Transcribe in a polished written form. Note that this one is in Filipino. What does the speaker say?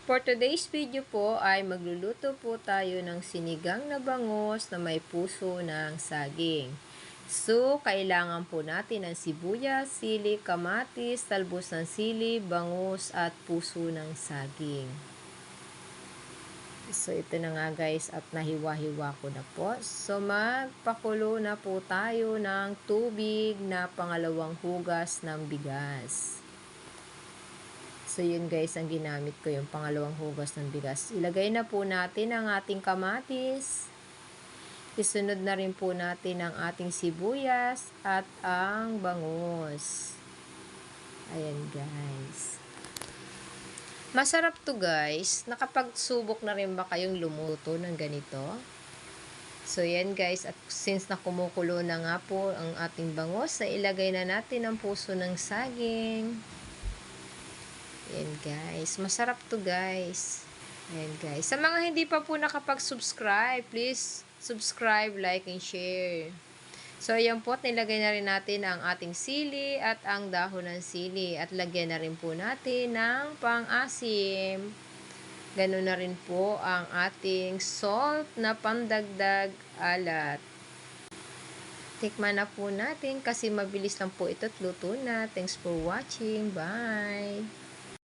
For today's video po ay magluluto po tayo ng sinigang na bangus na may puso ng saging. So, kailangan po natin ng sibuyas, sili, kamatis, talbos ng sili, bangus at puso ng saging. So, ito na nga guys at nahiwa-hiwa ko na po. So, magpakulo na po tayo ng tubig na pangalawang hugas ng bigas. So, yun guys, ang ginamit ko yung pangalawang hugas ng bigas. Ilagay na po natin ang ating kamatis. Isunod na rin po natin ang ating sibuyas at ang bangus. Ayan guys. Masarap to guys. Nakapagsubok na rin ba kayong lumuto ng ganito? So, yan guys. At since na kumukulo na nga po ang ating bangus, ilagay na natin ang puso ng saging. Ayan guys, masarap to guys. Ayan guys, sa mga hindi pa po nakapag-subscribe, please subscribe, like, and share. So ayan po, nilagay na rin natin ang ating sili at ang dahon ng sili. At lagyan na rin po natin ng pang-asim. Ganun na rin po ang ating salt na pandagdag alat. Tikman na po natin kasi mabilis lang po ito't luto na. Thanks for watching. Bye!